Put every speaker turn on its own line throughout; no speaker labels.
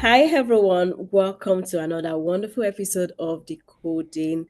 Hi, everyone. Welcome to another wonderful episode of Decoding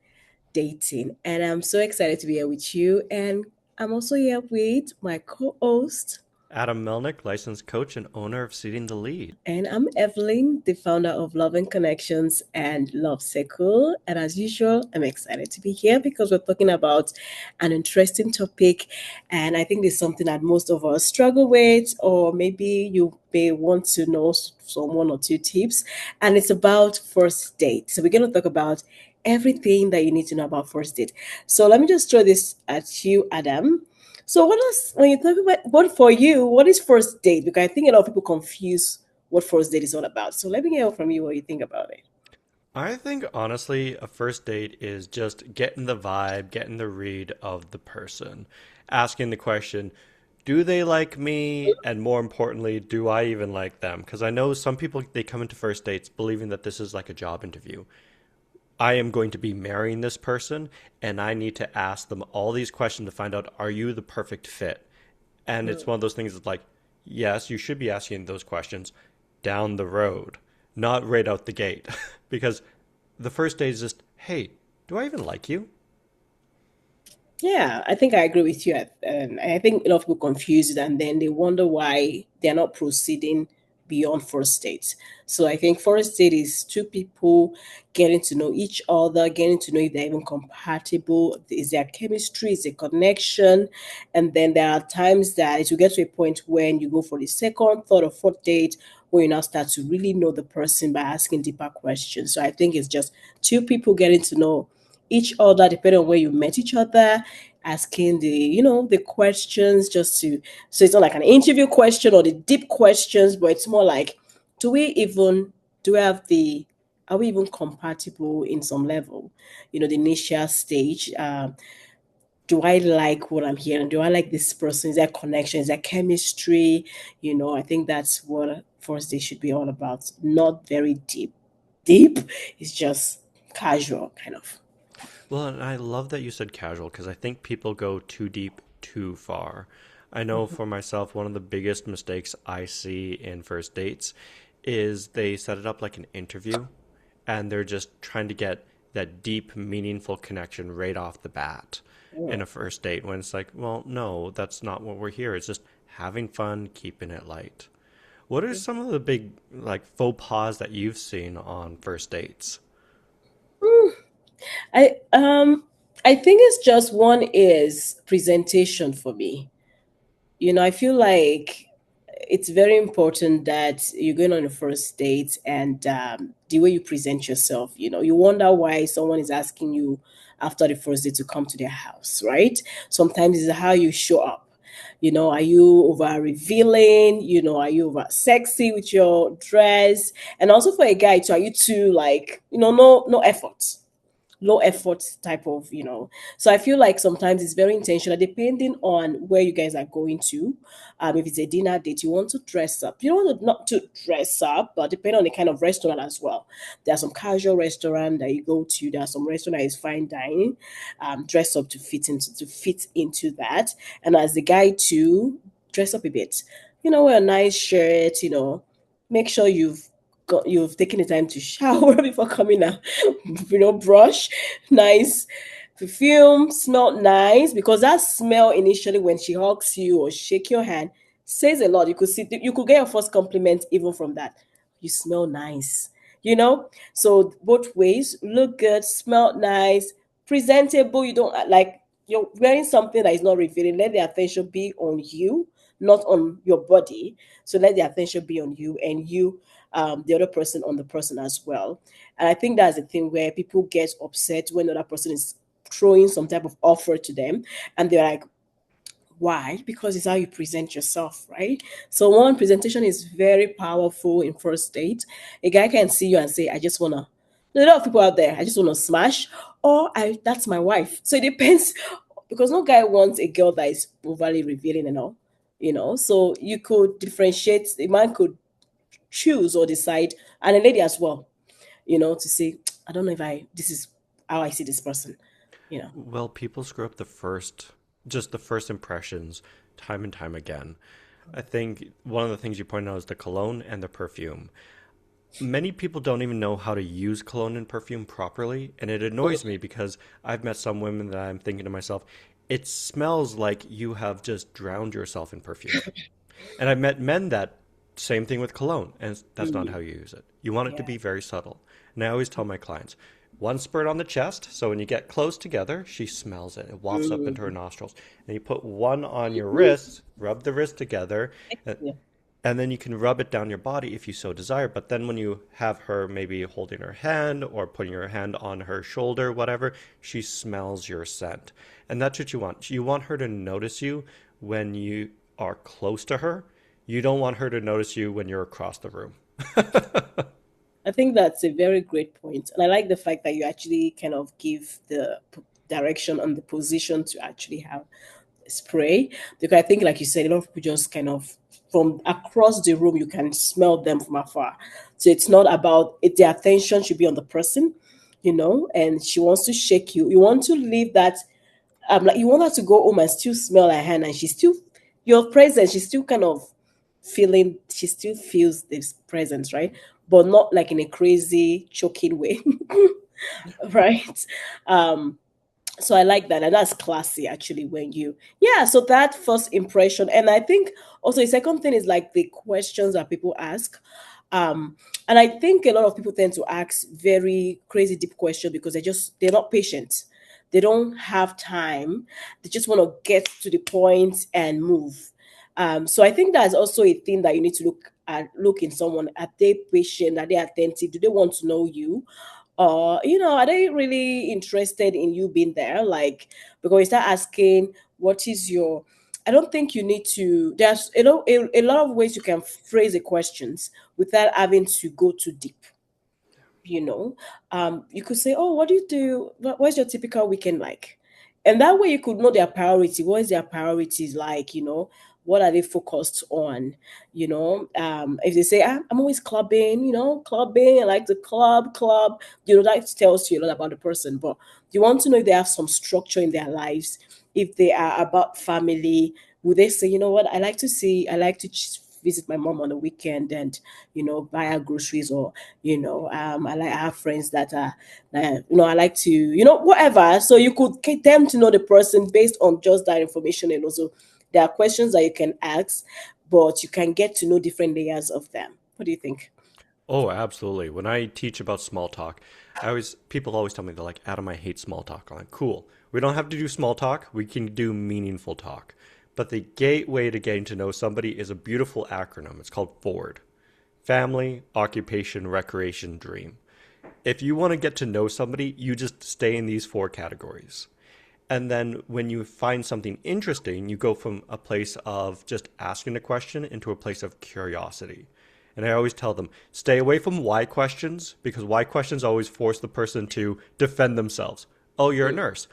Dating. And I'm so excited to be here with you. And I'm also here with my co host.
Adam Melnyk, licensed coach and owner of Seeding the Lead.
And I'm Evelyn, the founder of Love and Connections and Love Circle. And as usual, I'm excited to be here because we're talking about an interesting topic. And I think it's something that most of us struggle with, or maybe you may want to know some one or two tips. And it's about first date. So we're going to talk about everything that you need to know about first date. So let me just throw this at you, Adam. So what is when you talk about what for you, what is first date? Because I think a lot of people confuse what first date is all about. So let me hear from you what you think about it.
I think honestly, a first date is just getting the vibe, getting the read of the person, asking the question, do they like me? And more importantly, do I even like them? Because I know some people, they come into first dates believing that this is like a job interview. I am going to be marrying this person, and I need to ask them all these questions to find out, are you the perfect fit? And it's one of those things that's like, yes, you should be asking those questions down the road, not right out the gate. Because the first date is just, hey, do I even like you?
Yeah, I think I agree with you. And I think a lot of people confuse it and then they wonder why they're not proceeding beyond first date. So I think first date is two people getting to know each other, getting to know if they're even compatible, is there chemistry, is there connection, and then there are times that it will get to a point when you go for the second, third, or fourth date where you now start to really know the person by asking deeper questions. So I think it's just two people getting to know each other depending on where you met each other, asking the questions just to, so it's not like an interview question or the deep questions, but it's more like, do we even do we have the are we even compatible in some level, the initial stage. Do I like what I'm hearing? Do I like this person? Is there connection? Is there chemistry? I think that's what first day should be all about. Not very deep. Deep. It's just casual kind of.
Well, and I love that you said casual because I think people go too deep too far. I know for myself, one of the biggest mistakes I see in first dates is they set it up like an interview and they're just trying to get that deep, meaningful connection right off the bat in a first date when it's like, well, no, that's not what we're here. It's just having fun, keeping it light. What are some of the big like faux pas that you've seen on first dates?
I um I think it's just one is presentation for me. I feel like it's very important that you're going on a first date and the way you present yourself. You wonder why someone is asking you after the first date to come to their house, right? Sometimes it's how you show up. Are you over revealing? Are you over sexy with your dress? And also for a guy too, are you too like, no effort, low effort type of. So I feel like sometimes it's very intentional depending on where you guys are going to. If it's a dinner date, you want to dress up, you don't want to not to dress up, but depending on the kind of restaurant as well. There are some casual restaurant that you go to, there are some restaurant that is fine dining. Dress up to fit into that. And as the guy too, dress up a bit, wear a nice shirt, make sure you've taken the time to shower before coming out, brush, nice perfume, smell nice, because that smell initially when she hugs you or shake your hand says a lot. You could get your first compliment even from that. You smell nice, So both ways, look good, smell nice, presentable. You don't like you're wearing something that is not revealing. Let the attention be on you, not on your body. So let the attention be on you and you, the other person on the person as well. And I think that's the thing where people get upset when the other person is throwing some type of offer to them and they're like, why? Because it's how you present yourself, right? So one presentation is very powerful in first date. A guy can see you and say, I just wanna, there are a lot of people out there, I just wanna smash, or I that's my wife. So it depends because no guy wants a girl that is overly revealing and all. So you could differentiate, a man could choose or decide, and a lady as well, to say, I don't know if this is how I see this person, you know.
Well, people screw up just the first impressions time and time again. I think one of the things you pointed out is the cologne and the perfume. Many people don't even know how to use cologne and perfume properly, and it annoys me because I've met some women that I'm thinking to myself, it smells like you have just drowned yourself in perfume. And I've met men that same thing with cologne, and that's not
Mm,
how you use it. You want it to
yeah.
be very subtle. And I always tell my clients, one spurt on the chest, so when you get close together, she smells it. It wafts up into her
Mm.
nostrils. And you put one on your wrist, rub the wrist together, and,
Yeah.
and then you can rub it down your body if you so desire. But then when you have her maybe holding her hand or putting your hand on her shoulder, whatever, she smells your scent. And that's what you want. You want her to notice you when you are close to her. You don't want her to notice you when you're across the room.
I think that's a very great point. And I like the fact that you actually kind of give the direction and the position to actually have spray, because I think, like you said, a lot of people just kind of from across the room you can smell them from afar. So it's not about it. The attention should be on the person, and she wants to shake you. You want to leave that. Like you want her to go home and still smell her hand, and she's still your presence. She's still kind of feeling. She still feels this presence, right? But not like in a crazy choking way, right? Um, so I like that, and that's classy actually. When you, yeah, so that first impression, and I think also the second thing is like the questions that people ask. um and I think a lot of people tend to ask very crazy deep questions because they're not patient. They don't have time. They just want to get to the point and move. So I think that's also a thing that you need to look in someone. Are they patient? Are they attentive? Do they want to know you? Or are they really interested in you being there? Like, because you start asking, what is your, I don't think you need to, there's a lot of ways you can phrase the questions without having to go too deep. you know you could say, oh, what do you do, what's your typical weekend like? And that way you could know their priority. What is their priorities like? What are they focused on? If they say, I'm always clubbing, clubbing, I like the club, that tells you a lot about the person. But you want to know if they have some structure in their lives, if they are about family. Would they say, what, I like to visit my mom on the weekend and buy her groceries, or I have friends that are, I like to, whatever. So you could get them to know the person based on just that information. And also there are questions that you can ask, but you can get to know different layers of them. What do you think?
Oh, absolutely. When I teach about small talk, people always tell me they're like, Adam, I hate small talk. I'm like, cool. We don't have to do small talk. We can do meaningful talk. But the gateway to getting to know somebody is a beautiful acronym. It's called FORD. Family, occupation, recreation, dream. If you want to get to know somebody, you just stay in these four categories. And then when you find something interesting, you go from a place of just asking a question into a place of curiosity. And I always tell them, stay away from why questions, because why questions always force the person to defend themselves. Oh, you're a
Mm.
nurse.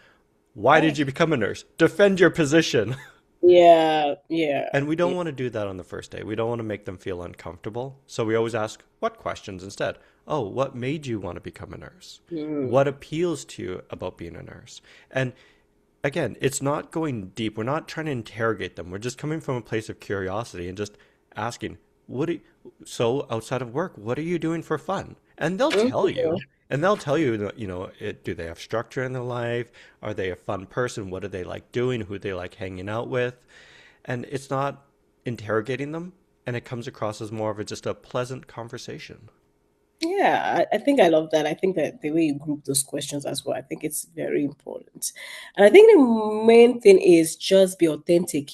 Why did
Right.
you become a nurse? Defend your position.
Yeah, yeah,
And we don't
yeah.
want to do that on the first day. We don't want to make them feel uncomfortable. So we always ask, what questions instead? Oh, what made you want to become a nurse?
Mm.
What appeals to you about being a nurse? And again, it's not going deep. We're not trying to interrogate them. We're just coming from a place of curiosity and just asking, so outside of work, what are you doing for fun? And they'll tell
Mhm.
you. And they'll tell you, do they have structure in their life? Are they a fun person? What do they like doing? Who do they like hanging out with? And it's not interrogating them, and it comes across as more of just a pleasant conversation.
Yeah, I think I love that. I think that the way you group those questions as well, I think it's very important. And I think the main thing is just be authentic,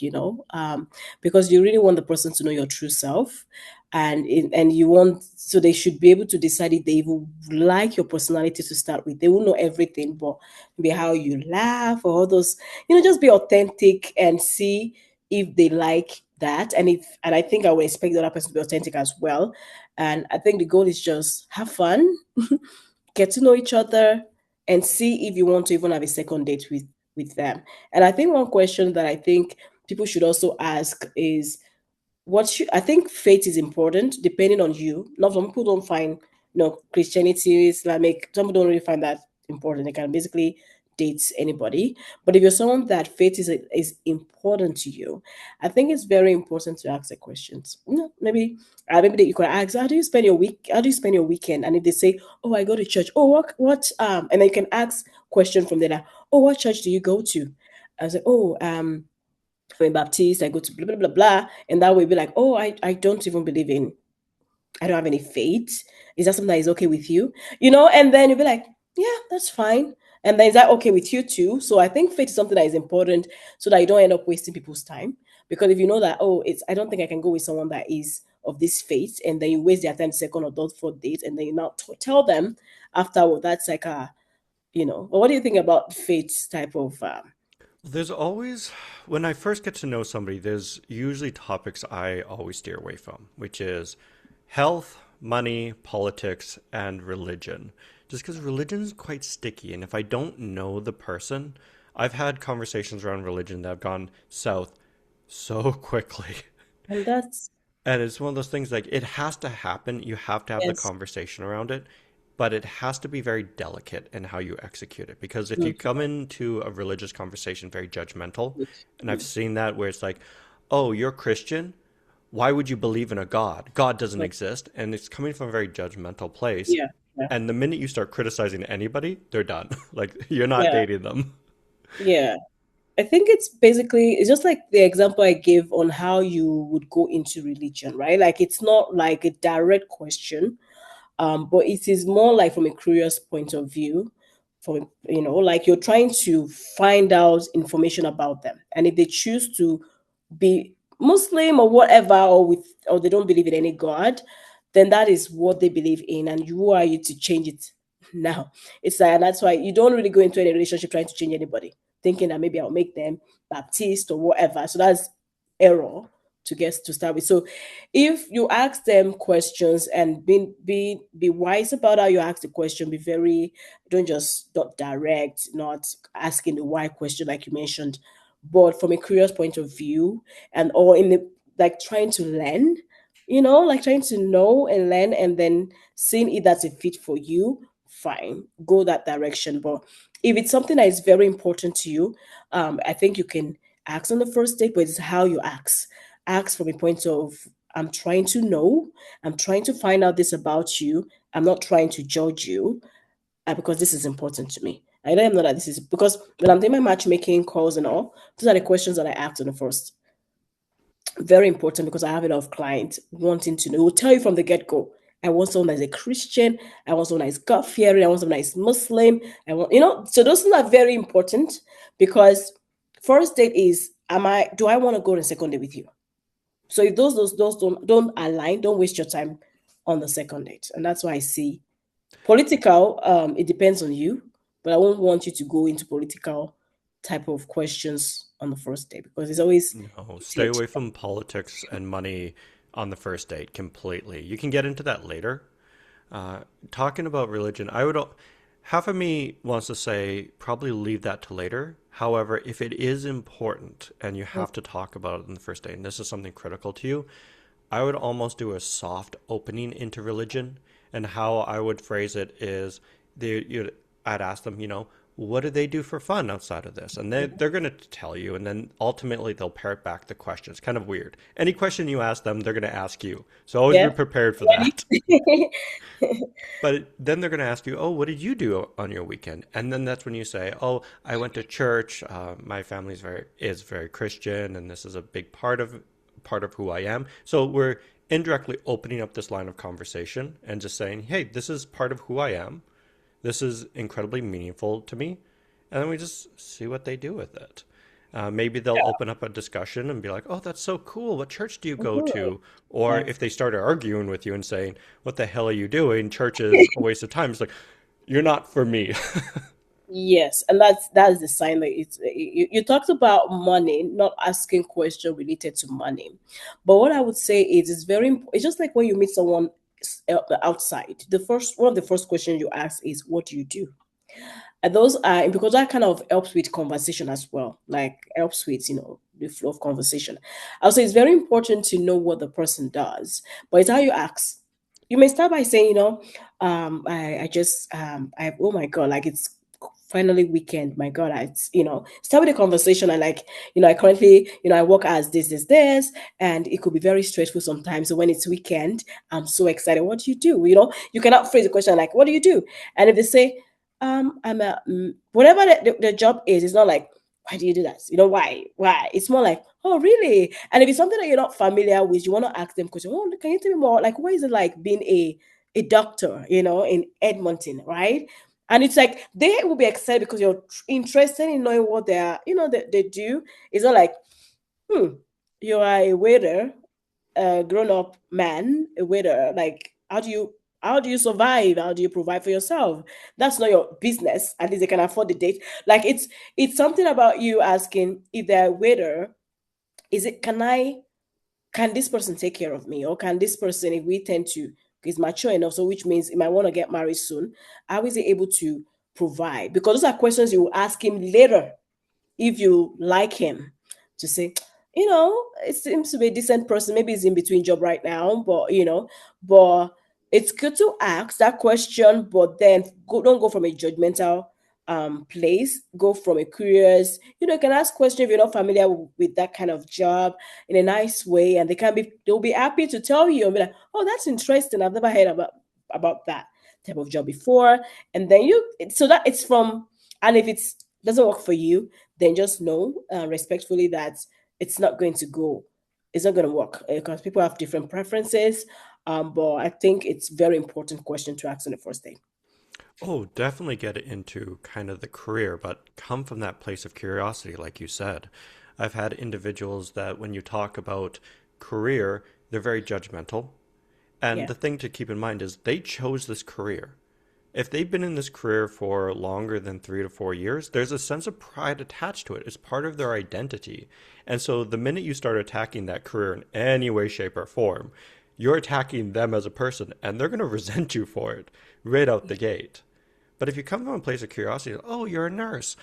because you really want the person to know your true self. And you want, so they should be able to decide if they even like your personality to start with. They will know everything, but maybe how you laugh or all those, just be authentic and see if they like that. And I think I would expect the other person to be authentic as well. And I think the goal is just have fun, get to know each other, and see if you want to even have a second date with them. And I think one question that I think people should also ask is, I think faith is important depending on you. Not some people don't find Christianity, Islamic, some people don't really find that important. They can basically date anybody. But if you're someone that faith is important to you, I think it's very important to ask the questions. Maybe maybe that you could ask, how do you spend your week? How do you spend your weekend? And if they say, oh, I go to church. Oh, and then you can ask question from there. Like, oh, what church do you go to? I was like, oh, for a Baptist, I go to blah blah blah blah, and that way be like, oh, I don't even believe in, I don't have any faith. Is that something that is okay with you? And then you'll be like, yeah, that's fine. And then is that okay with you too? So I think faith is something that is important so that you don't end up wasting people's time. Because if you know that, oh, I don't think I can go with someone that is of this faith, and then you waste their time second or third, fourth date, and then you now tell them afterward, that's like but what do you think about faith type of
There's always, when I first get to know somebody, there's usually topics I always steer away from, which is health, money, politics, and religion. Just because religion's quite sticky, and if I don't know the person, I've had conversations around religion that have gone south so quickly.
and that's
And it's one of those things like it has to happen. You have to have the
yes,
conversation around it, but it has to be very delicate in how you execute it. Because if you
okay.
come into a religious conversation very judgmental, and I've
Mm,
seen that where it's like, oh, you're Christian. Why would you believe in a God? God doesn't
mm,
exist. And it's coming from a very judgmental place.
yeah, yeah,
And the minute you start criticizing anybody, they're done. Like you're not
yeah,
dating them.
yeah. I think it's just like the example I gave on how you would go into religion, right? Like it's not like a direct question, but it is more like from a curious point of view, from like you're trying to find out information about them, and if they choose to be Muslim or whatever, or they don't believe in any God, then that is what they believe in, and who are you to change it now? It's like, and that's why you don't really go into any relationship trying to change anybody, thinking that maybe I'll make them Baptist or whatever. So that's error to start with. So if you ask them questions and be wise about how you ask the question, be very, don't just not direct, not asking the why question like you mentioned, but from a curious point of view, and or in the like trying to learn, like trying to know and learn, and then seeing if that's a fit for you, fine, go that direction. But if it's something that is very important to you, I think you can ask on the first date, but it's how you ask from a point of, I'm trying to know, I'm trying to find out this about you, I'm not trying to judge you, because this is important to me. I let them know that this is because when I'm doing my matchmaking calls and all, those are the questions that I ask on the first. Very important because I have a lot of clients wanting to know. It will tell you from the get go. I want someone that's a Christian. I want someone that is God fearing. I want someone that is Muslim. I want, so those things are very important because first date is, do I want to go on a second date with you? So if those don't align, don't waste your time on the second date. And that's why I see political, it depends on you, but I won't want you to go into political type of questions on the first day because it's always
No, stay
easier to.
away from politics and money on the first date completely. You can get into that later. Talking about religion, half of me wants to say probably leave that to later. However, if it is important and you have to talk about it in the first date, and this is something critical to you, I would almost do a soft opening into religion. And how I would phrase it is, I'd ask them, what do they do for fun outside of this? And they're going to tell you, and then ultimately they'll parrot back the question. It's kind of weird. Any question you ask them, they're going to ask you. So always be
Yeah.
prepared for
Ready?
that. But then they're going to ask you, oh, what did you do on your weekend? And then that's when you say, oh, I went to church. My family is very Christian, and this is a big part of who I am. So we're indirectly opening up this line of conversation and just saying, hey, this is part of who I am. This is incredibly meaningful to me. And then we just see what they do with it. Maybe they'll
Yeah.
open up a discussion and be like, oh, that's so cool. What church do you go
Mhm.
to? Or
Yeah.
if they start arguing with you and saying, what the hell are you doing? Church is a waste of time. It's like, you're not for me.
Yes, and that's the sign that you talked about money, not asking question related to money. But what I would say is it's very it's just like when you meet someone outside. The first one of the first questions you ask is, what do you do? And those are because that kind of helps with conversation as well, like helps with the flow of conversation. I would say it's very important to know what the person does, but it's how you ask. You may start by saying, I just I oh my god, like it's finally weekend. My God, start with a conversation. I like, I currently, I work as this, and it could be very stressful sometimes. So when it's weekend, I'm so excited. What do you do? You cannot phrase the question like, what do you do? And if they say, I'm a whatever the job is, it's not like, why do you do that? Why? Why? It's more like, oh, really? And if it's something that you're not familiar with, you want to ask them questions. Oh, can you tell me more? Like, what is it like being a doctor, in Edmonton, right? And it's like they will be excited because you're interested in knowing what they do. It's not like, hmm, you are a waiter, a grown-up man, a waiter. Like, how do you survive? How do you provide for yourself? That's not your business. At least they can afford the date. Like, it's something about you asking if they're a waiter, is it can this person take care of me, or can this person, if we tend to, is mature enough, so which means it might want to get married soon, how is he able to provide? Because those are questions you will ask him later if you like him, to say, it seems to be a decent person. Maybe he's in between job right now, but it's good to ask that question, but then don't go from a judgmental place. Go from a curious, you can ask questions if you're not familiar with that kind of job, in a nice way, and they'll be happy to tell you and be like, oh, that's interesting. I've never heard about that type of job before. And then so that it's from, and if it's doesn't work for you, then just know respectfully that it's not going to go. It's not going to work because people have different preferences. But I think it's very important question to ask on the first date.
Oh, definitely get into kind of the career, but come from that place of curiosity, like you said. I've had individuals that when you talk about career, they're very judgmental. And
Yeah.
the thing to keep in mind is they chose this career. If they've been in this career for longer than 3 to 4 years, there's a sense of pride attached to it. It's part of their identity. And so the minute you start attacking that career in any way, shape, or form, you're attacking them as a person, and they're going to resent you for it right out the gate. But if you come from a place of curiosity, oh, you're a nurse.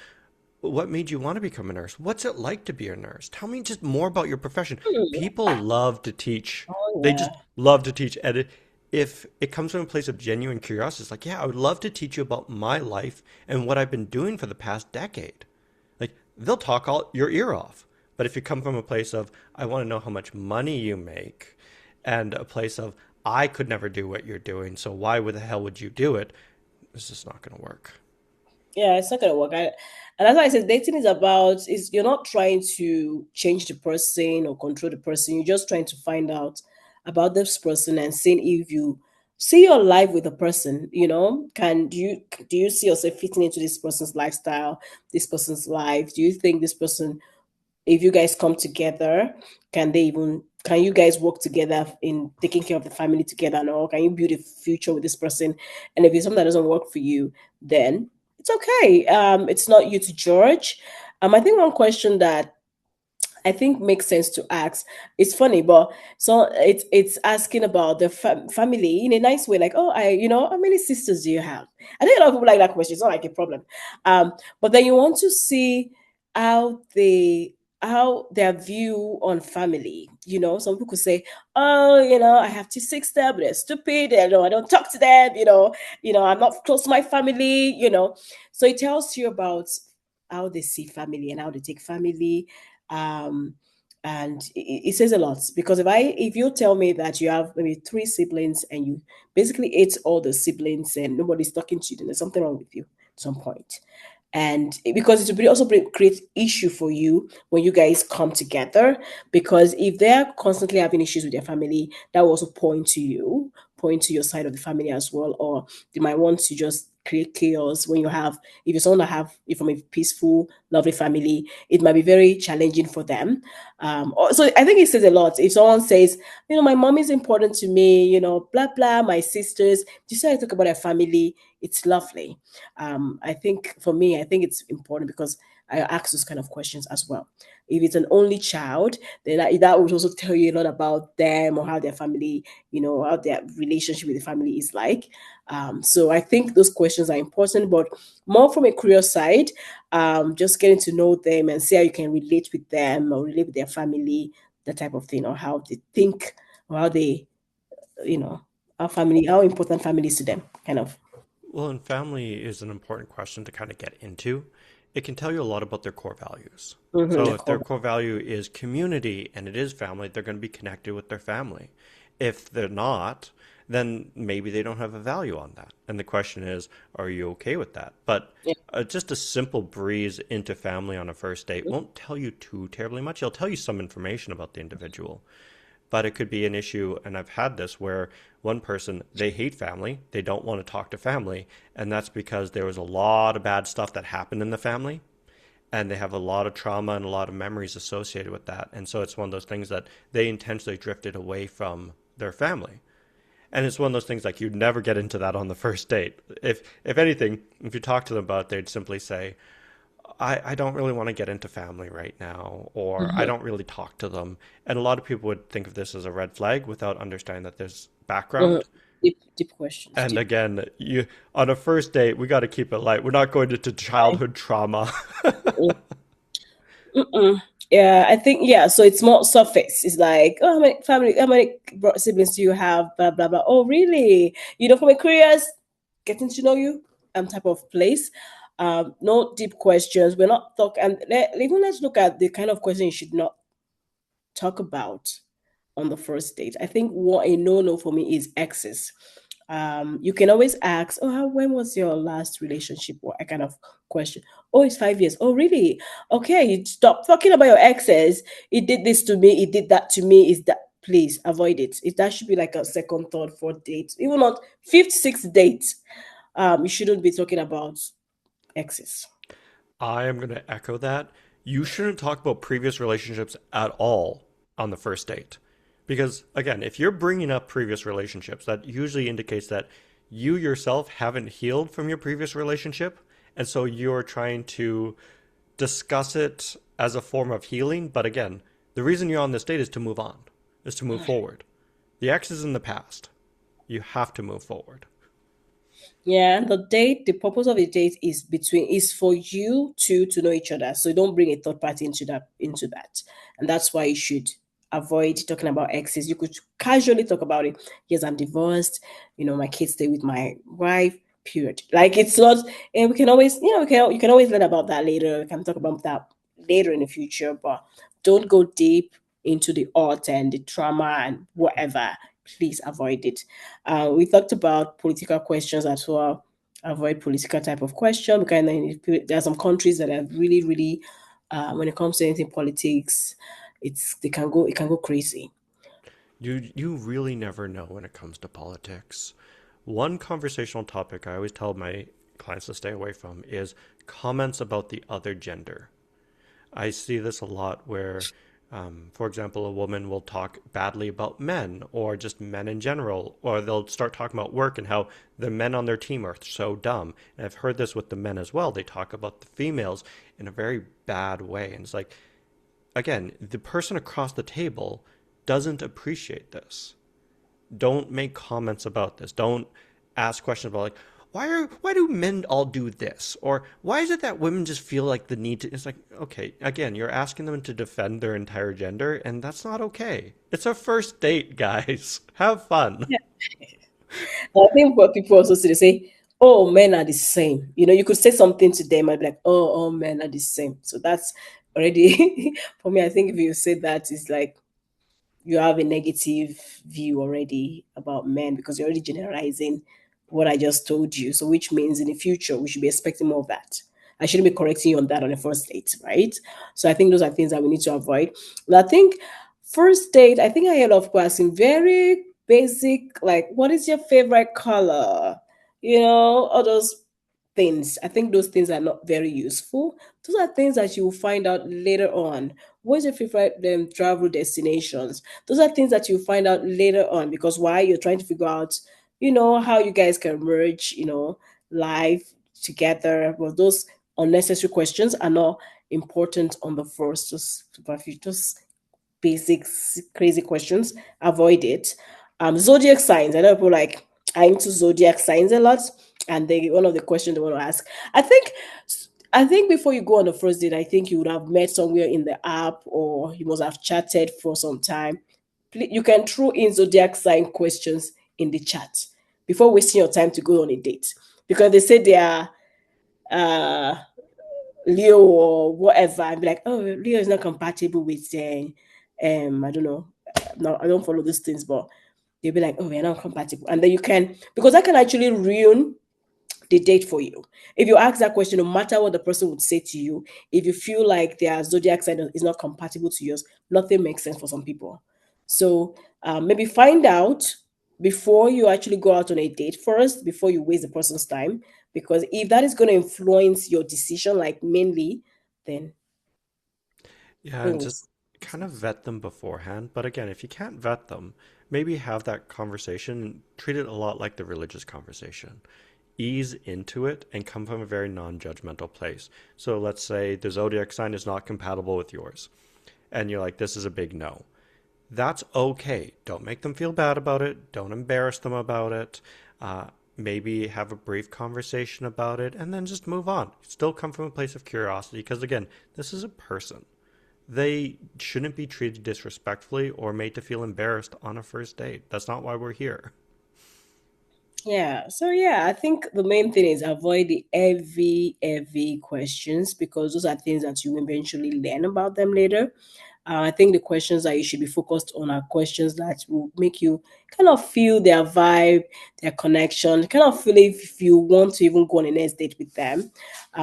What made you want to become a nurse? What's it like to be a nurse? Tell me just more about your profession.
Hmm.
People love to teach.
Oh
They just
yeah.
love to teach. And if it comes from a place of genuine curiosity, it's like, yeah, I would love to teach you about my life and what I've been doing for the past decade. Like, they'll talk all your ear off. But if you come from a place of, I want to know how much money you make, and a place of, I could never do what you're doing, so why the hell would you do it? It's just not going to work.
Yeah, it's not gonna work. And that's why I said dating is you're not trying to change the person or control the person. You're just trying to find out about this person and seeing if you see your life with the person. Can do you see yourself fitting into this person's lifestyle, this person's life? Do you think this person, if you guys come together, can you guys work together in taking care of the family together, and all? Can you build a future with this person? And if it's something that doesn't work for you, then it's okay. It's not you to judge. I think one question that I think makes sense to ask. It's funny, but so it's asking about the family in a nice way, like, oh, how many sisters do you have? I think a lot of people like that question. It's not like a problem, but then you want to see how how their view on family. Some people could say, oh, I have two sisters, but they're stupid. I don't talk to them. I'm not close to my family. So it tells you about how they see family and how they take family, um and it says a lot, because if you tell me that you have maybe three siblings and you basically ate all the siblings and nobody's talking to you, then there's something wrong with you at some point. And because it will also create issue for you when you guys come together, because if they're constantly having issues with their family, that will also point to your side of the family as well, or they might want to just create chaos when if you're someone that have if from a peaceful, lovely family, it might be very challenging for them. So I think it says a lot if someone says, my mom is important to me, blah blah, my sisters, just I talk about their family, it's lovely. I think for me, I think it's important because I ask those kind of questions as well. If it's an only child, then that would also tell you a lot about them, or how their family, how their relationship with the family is like. So I think those questions are important, but more from a career side, just getting to know them and see how you can relate with them or relate with their family, that type of thing, or how they think, or how they, you know, how important family is to them, kind of.
Well, and family is an important question to kind of get into. It can tell you a lot about their core values.
Mm-hmm,
So,
the
if their
core.
core value is community and it is family, they're going to be connected with their family. If they're not, then maybe they don't have a value on that. And the question is, are you okay with that? But
Yeah.
just a simple breeze into family on a first date won't tell you too terribly much. It'll tell you some information about the individual, but it could be an issue. And I've had this where one person, they hate family, they don't want to talk to family, and that's because there was a lot of bad stuff that happened in the family, and they have a lot of trauma and a lot of memories associated with that. And so it's one of those things that they intentionally drifted away from their family. And it's one of those things like you'd never get into that on the first date. If anything, if you talk to them about it, they'd simply say, I don't really want to get into family right now, or I
Mm-hmm.
don't really talk to them. And a lot of people would think of this as a red flag without understanding that there's
Mm-hmm.
background.
Deep, deep questions.
And
Deep.
again, you on a first date, we got to keep it light. We're not going into childhood trauma.
Mm-mm. Yeah, I think yeah. So it's more surface. It's like, oh, how many siblings do you have? Blah blah blah. Oh, really? You know, from a curious, getting to know you, type of place. No deep questions. We're not talking. And even let's look at the kind of question you should not talk about on the first date. I think what a no for me is exes. You can always ask, "Oh, when was your last relationship?" Or a kind of question. Oh, it's 5 years. Oh, really? Okay, you stop talking about your exes. He did this to me. He did that to me. Is that please avoid it? If that should be like a second, third, fourth date, even not fifth, sixth date. You shouldn't be talking about exes.
I am going to echo that. You shouldn't talk about previous relationships at all on the first date. Because, again, if you're bringing up previous relationships, that usually indicates that you yourself haven't healed from your previous relationship. And so you're trying to discuss it as a form of healing. But again, the reason you're on this date is to move on, is to move forward. The X is in the past. You have to move forward.
Yeah, and the date, the purpose of the date is for you two to know each other. So don't bring a third party into that. And that's why you should avoid talking about exes. You could casually talk about it. Yes, I'm divorced, my kids stay with my wife, period. Like it's not, and we can always, you can always learn about that later. We can talk about that later in the future, but don't go deep into the art and the trauma and whatever. Please avoid it. We talked about political questions as well. Avoid political type of question because there are some countries that are really, really, when it comes to anything politics, it can go crazy.
You really never know when it comes to politics. One conversational topic I always tell my clients to stay away from is comments about the other gender. I see this a lot where, for example, a woman will talk badly about men or just men in general, or they'll start talking about work and how the men on their team are so dumb. And I've heard this with the men as well. They talk about the females in a very bad way. And it's like, again, the person across the table doesn't appreciate this. Don't make comments about this. Don't ask questions about like why do men all do this, or why is it that women just feel like the need to. It's like, okay, again, you're asking them to defend their entire gender, and that's not okay. It's a first date, guys. Have fun.
I think what people also say, they say, "Oh, men are the same." You could say something to them and be like, "Oh, all men are the same." So that's already for me. I think if you say that, it's like you have a negative view already about men because you're already generalizing what I just told you. So, which means in the future, we should be expecting more of that. I shouldn't be correcting you on that on the first date, right? So, I think those are things that we need to avoid. But I think first date, I think I heard of asking very basic, like, what is your favorite color? All those things. I think those things are not very useful. Those are things that you will find out later on. What's your favorite travel destinations? Those are things that you find out later on because why you're trying to figure out, how you guys can merge, life together. But those unnecessary questions are not important on the first. Just basic crazy questions. Avoid it. Zodiac signs. I know people like are into zodiac signs a lot, and they one of the questions they want to ask. I think I think before you go on the first date, I think you would have met somewhere in the app or you must have chatted for some time. You can throw in zodiac sign questions in the chat before wasting your time to go on a date. because they say they are uh Leo or whatever, and be like, oh, Leo is not compatible with I don't know. No, I don't follow these things, but they'll be like, oh, we're not compatible. And then you can, because that can actually ruin the date for you. If you ask that question, no matter what the person would say to you, if you feel like their zodiac sign is not compatible to yours, nothing makes sense for some people. So maybe find out before you actually go out on a date first, before you waste the person's time. Because if that is going to influence your decision, like mainly, then
Yeah, and
don't
just
waste.
kind of vet them beforehand. But again, if you can't vet them, maybe have that conversation and treat it a lot like the religious conversation. Ease into it and come from a very non-judgmental place. So let's say the zodiac sign is not compatible with yours, and you're like, this is a big no. That's okay. Don't make them feel bad about it. Don't embarrass them about it. Uh, Maybe have a brief conversation about it and then just move on. Still come from a place of curiosity because, again, this is a person. They shouldn't be treated disrespectfully or made to feel embarrassed on a first date. That's not why we're here.
Yeah. So yeah, I think the main thing is avoid the heavy questions because those are things that you eventually learn about them later. I think the questions that you should be focused on are questions that will make you kind of feel their vibe, their connection, kind of feel if you want to even go on a next date with them.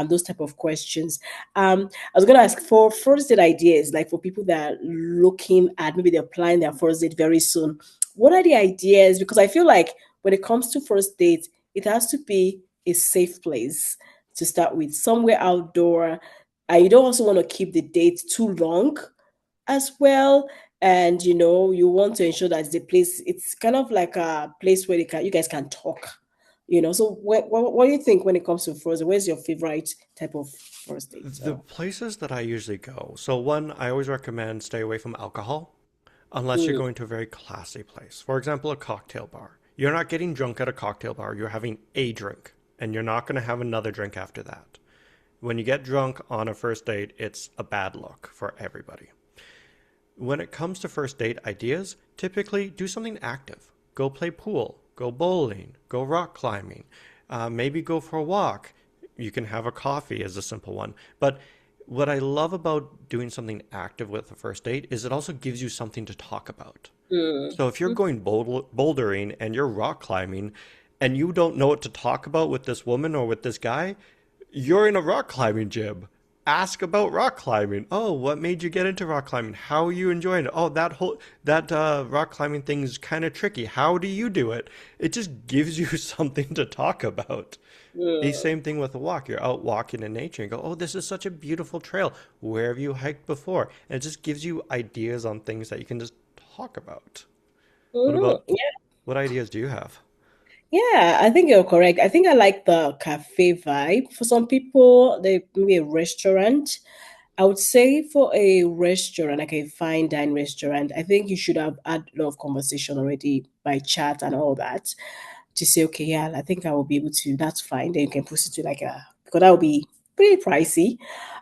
Those type of questions. I was gonna ask for first date ideas, like for people that are looking at maybe they're planning their first date very soon. What are the ideas? Because I feel like when it comes to first dates, it has to be a safe place to start with, somewhere outdoor. And you don't also want to keep the date too long as well. And you want to ensure that the place, it's kind of like a place where you guys can talk. So what do you think when it comes to first? Where's your favorite type of first date?
The places that I usually go, so one, I always recommend stay away from alcohol unless you're
Mm,
going to a very classy place. For example, a cocktail bar. You're not getting drunk at a cocktail bar, you're having a drink, and you're not going to have another drink after that. When you get drunk on a first date, it's a bad look for everybody. When it comes to first date ideas, typically do something active. Go play pool, go bowling, go rock climbing, maybe go for a walk. You can have a coffee as a simple one. But what I love about doing something active with a first date is it also gives you something to talk about.
mm,
So if you're going bouldering and you're rock climbing and you don't know what to talk about with this woman or with this guy, you're in a rock climbing gym. Ask about rock climbing. Oh, what made you get into rock climbing? How are you enjoying it? Oh, that rock climbing thing is kind of tricky. How do you do it? It just gives you something to talk about. The
mm.
same thing with a walk. You're out walking in nature and go, oh, this is such a beautiful trail. Where have you hiked before? And it just gives you ideas on things that you can just talk about. What about
Mhm.
what ideas do you have?
Yeah, I think you're correct. I think I like the cafe vibe. For some people, they maybe a restaurant. I would say for a restaurant, like a fine dine restaurant, I think you should have had a lot of conversation already by chat and all that to say, okay, yeah, I think I will be able to. That's fine. Then you can proceed to like a because that will be pretty pricey.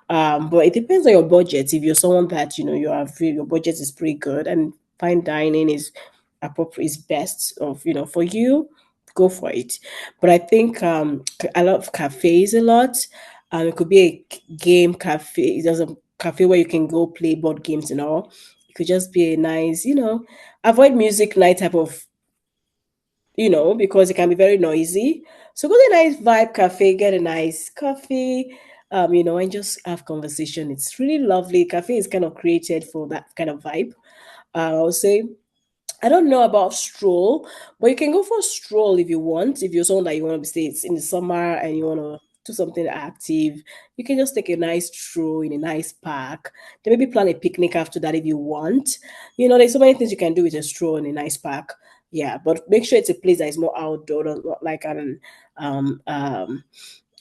But it depends on your budget. If you're someone that your budget is pretty good and fine dining is appropriate is best of for you, go for it. But I think I love cafes a lot. It could be a game cafe. There's a cafe where you can go play board games and all. It could just be a nice, avoid music night type of because it can be very noisy. So go to a nice vibe cafe, get a nice coffee, and just have conversation. It's really lovely. Cafe is kind of created for that kind of vibe. I'll say I don't know about stroll, but you can go for a stroll if you want. If you're someone that you want to say it's in the summer and you want to do something active, you can just take a nice stroll in a nice park. Then maybe plan a picnic after that if you want. There's so many things you can do with a stroll in a nice park. Yeah, but make sure it's a place that is more outdoor, not like an um um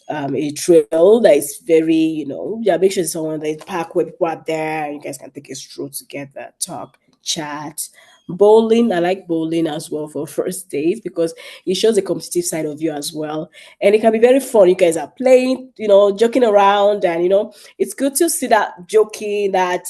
a trail that is very, yeah, make sure it's someone that is park where people are there and you guys can take a stroll together, talk, chat. Bowling, I like bowling as well for first date because it shows the competitive side of you as well. And it can be very fun. You guys are playing, joking around, and it's good to see that joking, that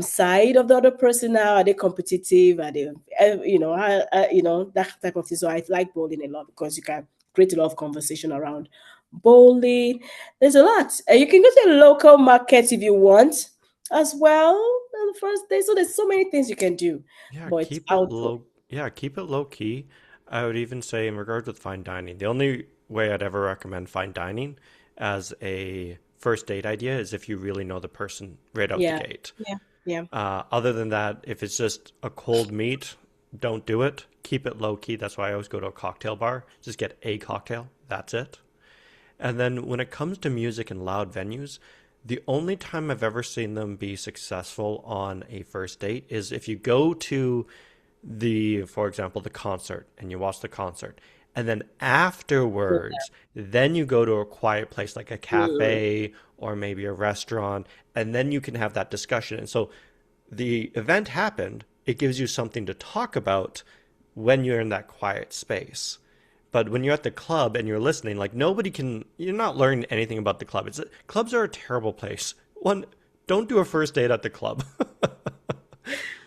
side of the other person now. Are they competitive? Are they that type of thing. So I like bowling a lot because you can create a lot of conversation around bowling. There's a lot. You can go to a local market if you want as well on the first day. So there's so many things you can do,
Yeah,
but it's
keep it
outdoor.
low. Yeah, keep it low key. I would even say, in regards with fine dining, the only way I'd ever recommend fine dining as a first date idea is if you really know the person right out the
Yeah,
gate.
yeah, yeah.
Other than that, if it's just a cold meat, don't do it. Keep it low key. That's why I always go to a cocktail bar. Just get a cocktail. That's it. And then when it comes to music and loud venues, the only time I've ever seen them be successful on a first date is if you go to for example, the concert and you watch the concert. And then afterwards, then you go to a quiet place like a
Mm,
cafe or maybe a restaurant, and then you can have that discussion. And so the event happened, it gives you something to talk about when you're in that quiet space. But when you're at the club and you're listening, like you're not learning anything about the club. Clubs are a terrible place. One, don't do a first date at the club.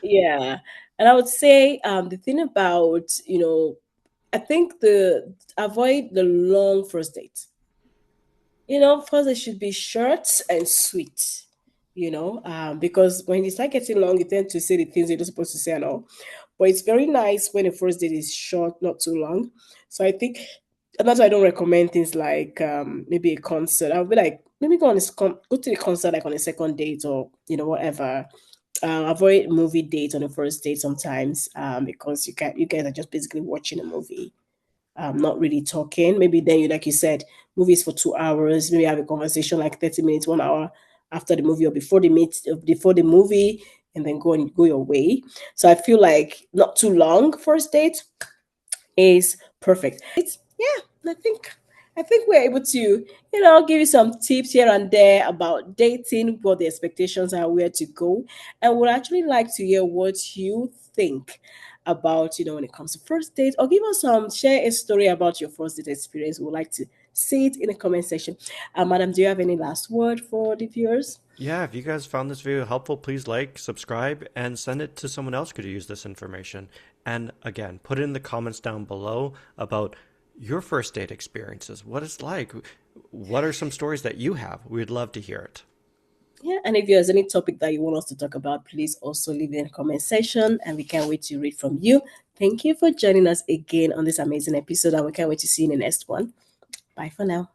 yeah. And I would say the thing about, I think the avoid the long first date. First it should be short and sweet, because when you start getting long, you tend to say the things you're not supposed to say and all. But it's very nice when the first date is short, not too long. So I think, and that's why I don't recommend things like maybe a concert. I'll be like, maybe go to the concert like on a second date or whatever. Avoid movie dates on the first date sometimes because you guys are just basically watching a movie, not really talking. Maybe then like you said, movies for 2 hours. Maybe have a conversation like 30 minutes, 1 hour after the movie or before the movie, and then go your way. So I feel like not too long first date is perfect. It's yeah, I think we're able to, give you some tips here and there about dating, what the expectations are, where to go. And would actually like to hear what you think about, when it comes to first date, or give us share a story about your first date experience. We'd like to see it in the comment section. Madam, do you have any last word for the viewers?
Yeah, if you guys found this video helpful, please like, subscribe, and send it to someone else who could use this information. And again, put it in the comments down below about your first date experiences, what it's like. What are some stories that you have? We'd love to hear it.
Yeah, and if there's any topic that you want us to talk about, please also leave it in the comment section and we can't wait to read from you. Thank you for joining us again on this amazing episode, and we can't wait to see you in the next one. Bye for now.